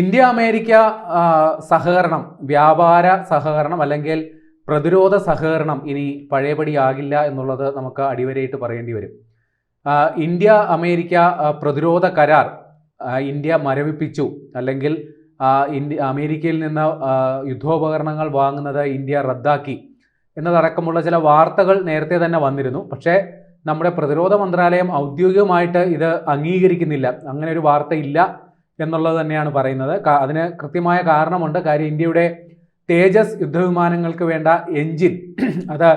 India America സഹകരണം, വ്യാപാര സഹകരണം അല്ലെങ്കിൽ പ്രതിരോധ സഹകരണം ഇനി പഴയപടിയാകില്ല എന്നുള്ളത് നമുക്ക് അടിവരയിട്ട് പറയേണ്ടി വരും. ഇന്ത്യ അമേരിക്ക പ്രതിരോധ കരാർ ഇന്ത്യ മരവിപ്പിച്ചു, അല്ലെങ്കിൽ അമേരിക്കയിൽ നിന്ന് യുദ്ധോപകരണങ്ങൾ വാങ്ങുന്നത് ഇന്ത്യ റദ്ദാക്കി എന്നതടക്കമുള്ള ചില വാർത്തകൾ നേരത്തെ തന്നെ വന്നിരുന്നു. പക്ഷേ നമ്മുടെ പ്രതിരോധ മന്ത്രാലയം ഔദ്യോഗികമായിട്ട് ഇത് അംഗീകരിക്കുന്നില്ല, അങ്ങനെ ഒരു വാർത്ത ഇല്ല എന്നുള്ളത് തന്നെയാണ് പറയുന്നത്. അതിന് കൃത്യമായ കാരണമുണ്ട്. കാര്യം ഇന്ത്യയുടെ തേജസ് യുദ്ധവിമാനങ്ങൾക്ക് വേണ്ട എൻജിൻ അത്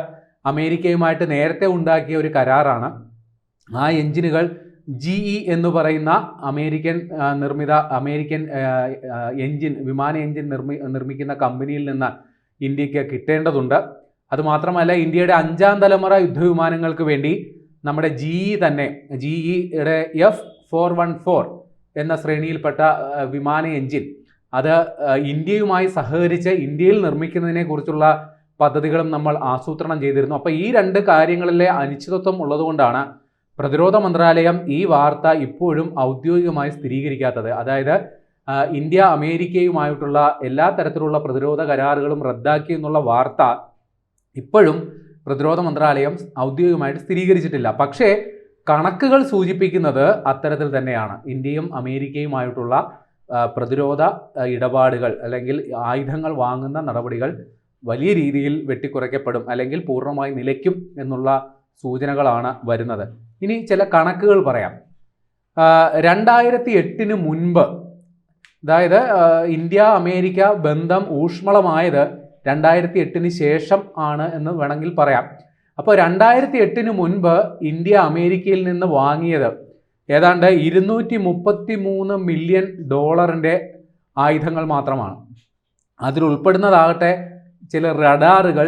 അമേരിക്കയുമായിട്ട് നേരത്തെ ഉണ്ടാക്കിയ ഒരു കരാറാണ്. ആ എൻജിനുകൾ GE എന്ന് പറയുന്ന അമേരിക്കൻ വിമാന എൻജിൻ നിർമ്മിക്കുന്ന കമ്പനിയിൽ നിന്ന് ഇന്ത്യക്ക് കിട്ടേണ്ടതുണ്ട്. അതുമാത്രമല്ല, ഇന്ത്യയുടെ 5ാം തലമുറ യുദ്ധവിമാനങ്ങൾക്ക് വേണ്ടി നമ്മുടെ GEയുടെ F414 എന്ന ശ്രേണിയിൽപ്പെട്ട വിമാന എൻജിൻ അത് ഇന്ത്യയുമായി സഹകരിച്ച് ഇന്ത്യയിൽ നിർമ്മിക്കുന്നതിനെ കുറിച്ചുള്ള പദ്ധതികളും നമ്മൾ ആസൂത്രണം ചെയ്തിരുന്നു. അപ്പോൾ ഈ രണ്ട് കാര്യങ്ങളിലെ അനിശ്ചിതത്വം ഉള്ളതുകൊണ്ടാണ് പ്രതിരോധ മന്ത്രാലയം ഈ വാർത്ത ഇപ്പോഴും ഔദ്യോഗികമായി സ്ഥിരീകരിക്കാത്തത്. അതായത് ഇന്ത്യ അമേരിക്കയുമായിട്ടുള്ള എല്ലാ തരത്തിലുള്ള പ്രതിരോധ കരാറുകളും റദ്ദാക്കി എന്നുള്ള വാർത്ത ഇപ്പോഴും പ്രതിരോധ മന്ത്രാലയം ഔദ്യോഗികമായിട്ട് സ്ഥിരീകരിച്ചിട്ടില്ല. പക്ഷേ കണക്കുകൾ സൂചിപ്പിക്കുന്നത് അത്തരത്തിൽ തന്നെയാണ്. ഇന്ത്യയും അമേരിക്കയുമായിട്ടുള്ള പ്രതിരോധ ഇടപാടുകൾ അല്ലെങ്കിൽ ആയുധങ്ങൾ വാങ്ങുന്ന നടപടികൾ വലിയ രീതിയിൽ വെട്ടിക്കുറയ്ക്കപ്പെടും, അല്ലെങ്കിൽ പൂർണ്ണമായി നിലയ്ക്കും എന്നുള്ള സൂചനകളാണ് വരുന്നത്. ഇനി ചില കണക്കുകൾ പറയാം. 2008 മുൻപ്, അതായത് ഇന്ത്യ അമേരിക്ക ബന്ധം ഊഷ്മളമായത് 2008 ശേഷം ആണ് എന്ന് വേണമെങ്കിൽ പറയാം. അപ്പോൾ 2008 മുൻപ് ഇന്ത്യ അമേരിക്കയിൽ നിന്ന് വാങ്ങിയത് ഏതാണ്ട് $233 മില്യൺ ആയുധങ്ങൾ മാത്രമാണ്. അതിലുൾപ്പെടുന്നതാകട്ടെ ചില റഡാറുകൾ,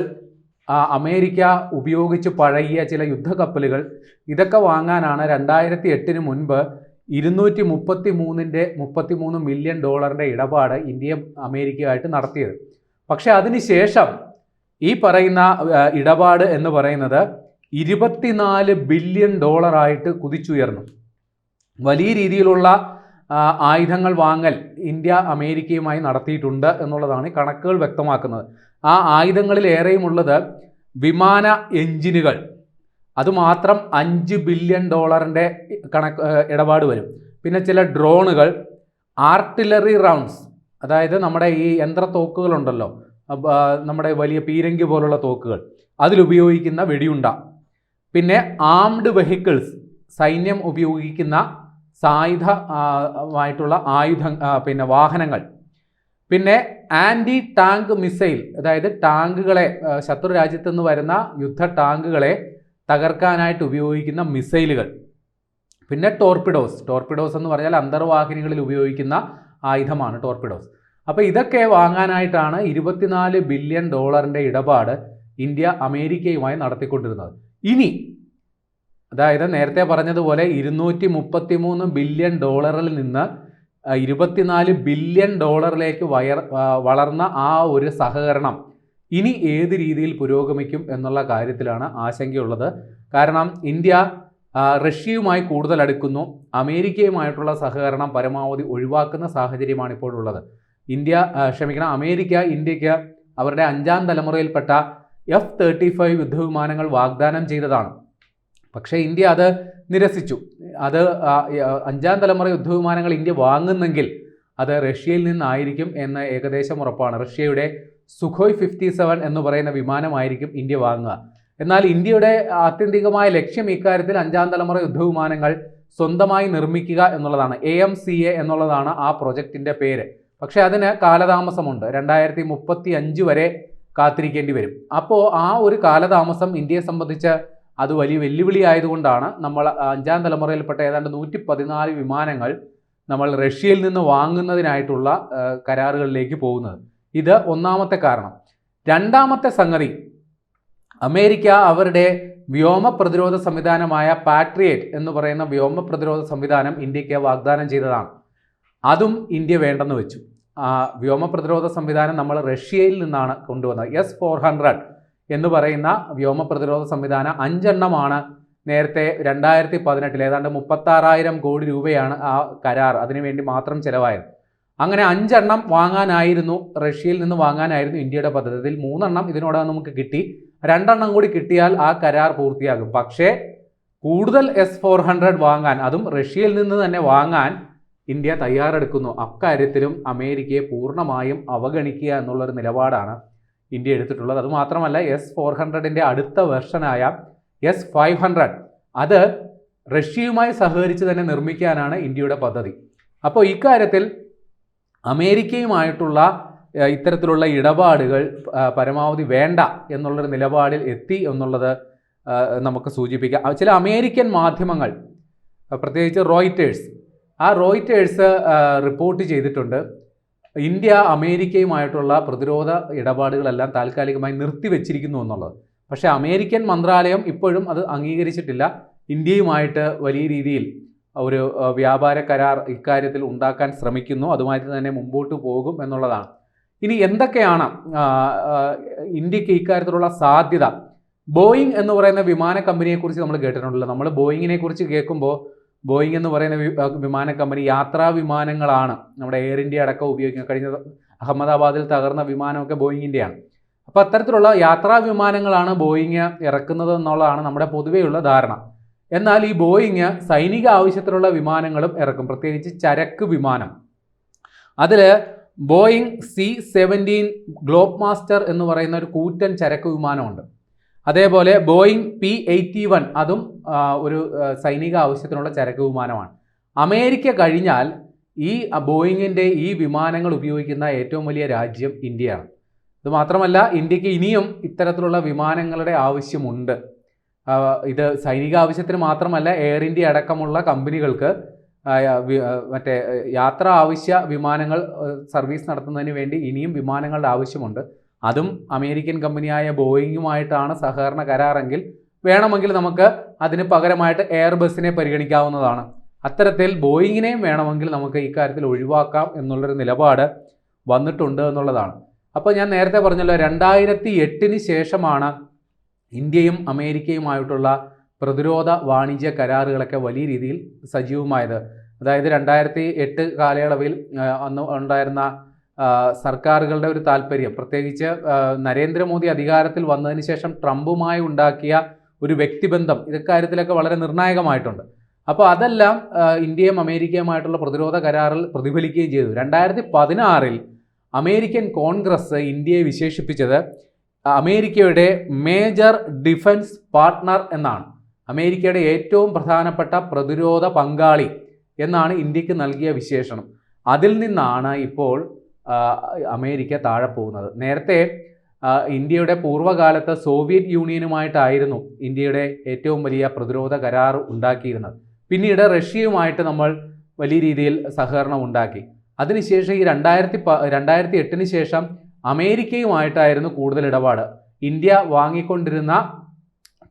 അമേരിക്ക ഉപയോഗിച്ച് പഴകിയ ചില യുദ്ധക്കപ്പലുകൾ. ഇതൊക്കെ വാങ്ങാനാണ് 2008 മുൻപ് $233 മില്യൺ ഇടപാട് ഇന്ത്യയും അമേരിക്കയുമായിട്ട് നടത്തിയത്. പക്ഷേ അതിനുശേഷം ഈ പറയുന്ന ഇടപാട് എന്ന് പറയുന്നത് $24 ബില്യൺ ആയിട്ട് കുതിച്ചുയർന്നു. വലിയ രീതിയിലുള്ള ആയുധങ്ങൾ വാങ്ങൽ ഇന്ത്യ അമേരിക്കയുമായി നടത്തിയിട്ടുണ്ട് എന്നുള്ളതാണ് കണക്കുകൾ വ്യക്തമാക്കുന്നത്. ആ ആയുധങ്ങളിൽ ഏറെയുമുള്ളത് വിമാന എഞ്ചിനുകൾ. അതുമാത്രം $5 ബില്യൺ ഇടപാട് വരും. പിന്നെ ചില ഡ്രോണുകൾ, ആർട്ടിലറി റൗണ്ട്സ്, അതായത് നമ്മുടെ ഈ യന്ത്രത്തോക്കുകളുണ്ടല്ലോ, നമ്മുടെ വലിയ പീരങ്കി പോലുള്ള തോക്കുകൾ, അതിലുപയോഗിക്കുന്ന വെടിയുണ്ട. പിന്നെ ആംഡ് വെഹിക്കിൾസ്, സൈന്യം ഉപയോഗിക്കുന്ന സായുധമായിട്ടുള്ള പിന്നെ വാഹനങ്ങൾ. പിന്നെ ആൻറ്റി ടാങ്ക് മിസൈൽ, അതായത് ടാങ്കുകളെ, ശത്രു രാജ്യത്തു നിന്ന് വരുന്ന യുദ്ധ ടാങ്കുകളെ തകർക്കാനായിട്ട് ഉപയോഗിക്കുന്ന മിസൈലുകൾ. പിന്നെ ടോർപിഡോസ് എന്ന് പറഞ്ഞാൽ അന്തർവാഹിനികളിൽ ഉപയോഗിക്കുന്ന ആയുധമാണ് ടോർപിഡോസ്. അപ്പോൾ ഇതൊക്കെ വാങ്ങാനായിട്ടാണ് $24 ബില്യൺ ഇടപാട് ഇന്ത്യ അമേരിക്കയുമായി നടത്തിക്കൊണ്ടിരുന്നത്. ഇനി അതായത് നേരത്തെ പറഞ്ഞതുപോലെ $233 ബില്യൺ നിന്ന് $24 ബില്യൺ വളർന്ന ആ ഒരു സഹകരണം ഇനി ഏത് രീതിയിൽ പുരോഗമിക്കും എന്നുള്ള കാര്യത്തിലാണ് ആശങ്കയുള്ളത്. കാരണം ഇന്ത്യ റഷ്യയുമായി കൂടുതൽ അടുക്കുന്നു, അമേരിക്കയുമായിട്ടുള്ള സഹകരണം പരമാവധി ഒഴിവാക്കുന്ന സാഹചര്യമാണ് ഇപ്പോഴുള്ളത്. അമേരിക്ക ഇന്ത്യക്ക് അവരുടെ 5ാം തലമുറയിൽപ്പെട്ട F-35 യുദ്ധവിമാനങ്ങൾ വാഗ്ദാനം ചെയ്തതാണ്. പക്ഷേ ഇന്ത്യ അത് നിരസിച്ചു. അത് 5ാം തലമുറ യുദ്ധവിമാനങ്ങൾ ഇന്ത്യ വാങ്ങുന്നെങ്കിൽ അത് റഷ്യയിൽ നിന്നായിരിക്കും എന്ന് ഏകദേശം ഉറപ്പാണ്. റഷ്യയുടെ സുഖോയ് 57 എന്ന് പറയുന്ന വിമാനമായിരിക്കും ഇന്ത്യ വാങ്ങുക. എന്നാൽ ഇന്ത്യയുടെ ആത്യന്തികമായ ലക്ഷ്യം ഇക്കാര്യത്തിൽ 5ാം തലമുറ യുദ്ധവിമാനങ്ങൾ സ്വന്തമായി നിർമ്മിക്കുക എന്നുള്ളതാണ്. AMCA എന്നുള്ളതാണ് ആ പ്രൊജക്റ്റിൻ്റെ പേര്. പക്ഷേ അതിന് കാലതാമസമുണ്ട്. 2035 വരെ കാത്തിരിക്കേണ്ടി വരും. അപ്പോൾ ആ ഒരു കാലതാമസം ഇന്ത്യയെ സംബന്ധിച്ച് അത് വലിയ വെല്ലുവിളി ആയതുകൊണ്ടാണ് നമ്മൾ 5ാം തലമുറയിൽപ്പെട്ട ഏതാണ്ട് 114 വിമാനങ്ങൾ നമ്മൾ റഷ്യയിൽ നിന്ന് വാങ്ങുന്നതിനായിട്ടുള്ള കരാറുകളിലേക്ക് പോകുന്നത്. ഇത് ഒന്നാമത്തെ കാരണം. രണ്ടാമത്തെ സംഗതി, അമേരിക്ക അവരുടെ വ്യോമ പ്രതിരോധ സംവിധാനമായ പാട്രിയറ്റ് എന്ന് പറയുന്ന വ്യോമ പ്രതിരോധ സംവിധാനം ഇന്ത്യക്ക് വാഗ്ദാനം ചെയ്തതാണ്. അതും ഇന്ത്യ വേണ്ടെന്ന് വെച്ചു. വ്യോമ പ്രതിരോധ സംവിധാനം നമ്മൾ റഷ്യയിൽ നിന്നാണ് കൊണ്ടുവന്നത്. S-400 എന്ന് പറയുന്ന വ്യോമ പ്രതിരോധ സംവിധാനം 5 എണ്ണമാണ് നേരത്തെ 2018 ഏതാണ്ട് 36,000 കോടി രൂപയാണ് ആ കരാർ അതിനുവേണ്ടി മാത്രം ചിലവായത്. അങ്ങനെ 5 എണ്ണം വാങ്ങാനായിരുന്നു, റഷ്യയിൽ നിന്ന് വാങ്ങാനായിരുന്നു ഇന്ത്യയുടെ പദ്ധതി. ഇതിൽ 3 എണ്ണം ഇതിനോടകം നമുക്ക് കിട്ടി. 2 എണ്ണം കൂടി കിട്ടിയാൽ ആ കരാർ പൂർത്തിയാകും. പക്ഷേ കൂടുതൽ S-400 വാങ്ങാൻ, അതും റഷ്യയിൽ നിന്ന് തന്നെ വാങ്ങാൻ ഇന്ത്യ തയ്യാറെടുക്കുന്നു. അക്കാര്യത്തിലും അമേരിക്കയെ പൂർണ്ണമായും അവഗണിക്കുക എന്നുള്ളൊരു നിലപാടാണ് ഇന്ത്യ എടുത്തിട്ടുള്ളത്. അതുമാത്രമല്ല, S-400ൻ്റെ അടുത്ത വെർഷനായ S-500 അത് റഷ്യയുമായി സഹകരിച്ച് തന്നെ നിർമ്മിക്കാനാണ് ഇന്ത്യയുടെ പദ്ധതി. അപ്പോൾ ഇക്കാര്യത്തിൽ അമേരിക്കയുമായിട്ടുള്ള ഇത്തരത്തിലുള്ള ഇടപാടുകൾ പരമാവധി വേണ്ട എന്നുള്ളൊരു നിലപാടിൽ എത്തി എന്നുള്ളത് നമുക്ക് സൂചിപ്പിക്കാം. ചില അമേരിക്കൻ മാധ്യമങ്ങൾ, പ്രത്യേകിച്ച് റോയിറ്റേഴ്സ് റിപ്പോർട്ട് ചെയ്തിട്ടുണ്ട്, ഇന്ത്യ അമേരിക്കയുമായിട്ടുള്ള പ്രതിരോധ ഇടപാടുകളെല്ലാം താൽക്കാലികമായി നിർത്തിവെച്ചിരിക്കുന്നു എന്നുള്ളത്. പക്ഷേ അമേരിക്കൻ മന്ത്രാലയം ഇപ്പോഴും അത് അംഗീകരിച്ചിട്ടില്ല. ഇന്ത്യയുമായിട്ട് വലിയ രീതിയിൽ ഒരു വ്യാപാര കരാർ ഇക്കാര്യത്തിൽ ഉണ്ടാക്കാൻ ശ്രമിക്കുന്നു, അതുമായിട്ട് തന്നെ മുമ്പോട്ട് പോകും എന്നുള്ളതാണ്. ഇനി എന്തൊക്കെയാണ് ഇന്ത്യക്ക് ഇക്കാര്യത്തിലുള്ള സാധ്യത? ബോയിങ് എന്ന് പറയുന്ന വിമാന കമ്പനിയെക്കുറിച്ച് നമ്മൾ കേട്ടിട്ടുണ്ടല്ലോ. നമ്മൾ ബോയിങ്ങിനെ കുറിച്ച് കേൾക്കുമ്പോൾ ബോയിങ് എന്ന് പറയുന്ന വിമാന കമ്പനി യാത്രാ വിമാനങ്ങളാണ് നമ്മുടെ എയർ ഇന്ത്യ അടക്കം ഉപയോഗിക്കുന്നത്. കഴിഞ്ഞ അഹമ്മദാബാദിൽ തകർന്ന വിമാനമൊക്കെ ബോയിങ്ങിൻ്റെയാണ്. അപ്പോൾ അത്തരത്തിലുള്ള യാത്രാ വിമാനങ്ങളാണ് ബോയിങ് ഇറക്കുന്നത് എന്നുള്ളതാണ് നമ്മുടെ പൊതുവെയുള്ള ധാരണ. എന്നാൽ ഈ ബോയിങ് സൈനിക ആവശ്യത്തിലുള്ള വിമാനങ്ങളും ഇറക്കും, പ്രത്യേകിച്ച് ചരക്ക് വിമാനം. അതിൽ ബോയിങ് C-17 ഗ്ലോബ് മാസ്റ്റർ എന്ന് പറയുന്ന ഒരു കൂറ്റൻ ചരക്ക് വിമാനമുണ്ട്. അതേപോലെ ബോയിങ് P-81 അതും ഒരു സൈനിക ആവശ്യത്തിനുള്ള ചരക്ക് വിമാനമാണ്. അമേരിക്ക കഴിഞ്ഞാൽ ഈ ബോയിങ്ങിൻ്റെ ഈ വിമാനങ്ങൾ ഉപയോഗിക്കുന്ന ഏറ്റവും വലിയ രാജ്യം ഇന്ത്യയാണ്. അതുമാത്രമല്ല, ഇന്ത്യക്ക് ഇനിയും ഇത്തരത്തിലുള്ള വിമാനങ്ങളുടെ ആവശ്യമുണ്ട്. ഇത് സൈനിക ആവശ്യത്തിന് മാത്രമല്ല, എയർ ഇന്ത്യ അടക്കമുള്ള കമ്പനികൾക്ക് മറ്റേ യാത്രാ ആവശ്യ വിമാനങ്ങൾ സർവീസ് നടത്തുന്നതിന് വേണ്ടി ഇനിയും വിമാനങ്ങളുടെ ആവശ്യമുണ്ട്. അതും അമേരിക്കൻ കമ്പനിയായ ബോയിങ്ങുമായിട്ടാണ് സഹകരണ കരാറെങ്കിൽ വേണമെങ്കിൽ നമുക്ക് അതിന് പകരമായിട്ട് എയർബസിനെ പരിഗണിക്കാവുന്നതാണ്. അത്തരത്തിൽ ബോയിങ്ങിനെയും വേണമെങ്കിൽ നമുക്ക് ഇക്കാര്യത്തിൽ ഒഴിവാക്കാം എന്നുള്ളൊരു നിലപാട് വന്നിട്ടുണ്ട് എന്നുള്ളതാണ്. അപ്പോൾ ഞാൻ നേരത്തെ പറഞ്ഞല്ലോ, 2008 ശേഷമാണ് ഇന്ത്യയും അമേരിക്കയുമായിട്ടുള്ള പ്രതിരോധ വാണിജ്യ കരാറുകളൊക്കെ വലിയ രീതിയിൽ സജീവമായത്. അതായത് 2008 കാലയളവിൽ അന്ന് ഉണ്ടായിരുന്ന സർക്കാരുകളുടെ ഒരു താല്പര്യം, പ്രത്യേകിച്ച് നരേന്ദ്രമോദി അധികാരത്തിൽ വന്നതിന് ശേഷം ട്രംപുമായി ഉണ്ടാക്കിയ ഒരു വ്യക്തിബന്ധം ഇക്കാര്യത്തിലൊക്കെ വളരെ നിർണായകമായിട്ടുണ്ട്. അപ്പോൾ അതെല്ലാം ഇന്ത്യയും അമേരിക്കയുമായിട്ടുള്ള പ്രതിരോധ കരാറിൽ പ്രതിഫലിക്കുകയും ചെയ്തു. 2016 അമേരിക്കൻ കോൺഗ്രസ് ഇന്ത്യയെ വിശേഷിപ്പിച്ചത് അമേരിക്കയുടെ മേജർ ഡിഫൻസ് പാർട്ട്ണർ എന്നാണ്. അമേരിക്കയുടെ ഏറ്റവും പ്രധാനപ്പെട്ട പ്രതിരോധ പങ്കാളി എന്നാണ് ഇന്ത്യക്ക് നൽകിയ വിശേഷണം. അതിൽ നിന്നാണ് ഇപ്പോൾ അമേരിക്ക താഴെ പോകുന്നത്. നേരത്തെ ഇന്ത്യയുടെ പൂർവ്വകാലത്ത് സോവിയറ്റ് യൂണിയനുമായിട്ടായിരുന്നു ഇന്ത്യയുടെ ഏറ്റവും വലിയ പ്രതിരോധ കരാർ ഉണ്ടാക്കിയിരുന്നത്. പിന്നീട് റഷ്യയുമായിട്ട് നമ്മൾ വലിയ രീതിയിൽ സഹകരണം ഉണ്ടാക്കി. അതിനുശേഷം ഈ 2008 ശേഷം അമേരിക്കയുമായിട്ടായിരുന്നു കൂടുതൽ ഇടപാട്. ഇന്ത്യ വാങ്ങിക്കൊണ്ടിരുന്ന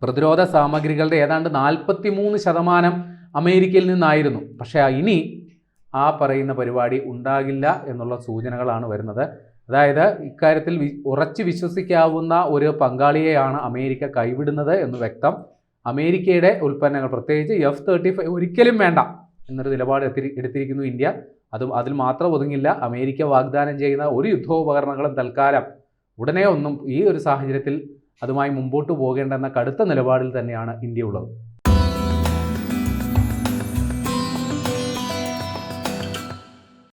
പ്രതിരോധ സാമഗ്രികളുടെ ഏതാണ്ട് 43% അമേരിക്കയിൽ നിന്നായിരുന്നു. പക്ഷേ ഇനി ആ പറയുന്ന പരിപാടി ഉണ്ടാകില്ല എന്നുള്ള സൂചനകളാണ് വരുന്നത്. അതായത് ഇക്കാര്യത്തിൽ ഉറച്ചു വിശ്വസിക്കാവുന്ന ഒരു പങ്കാളിയെയാണ് അമേരിക്ക കൈവിടുന്നത് എന്ന് വ്യക്തം. അമേരിക്കയുടെ ഉൽപ്പന്നങ്ങൾ, പ്രത്യേകിച്ച് F-35 ഒരിക്കലും വേണ്ട എന്നൊരു നിലപാട് എടുത്തിരിക്കുന്നു ഇന്ത്യ. അതിൽ മാത്രം ഒതുങ്ങില്ല. അമേരിക്ക വാഗ്ദാനം ചെയ്യുന്ന ഒരു യുദ്ധോപകരണങ്ങളും തൽക്കാലം ഉടനെ ഒന്നും ഈ ഒരു സാഹചര്യത്തിൽ അതുമായി മുമ്പോട്ട് പോകേണ്ടെന്ന കടുത്ത നിലപാടിൽ തന്നെയാണ് ഇന്ത്യ ഉള്ളത്.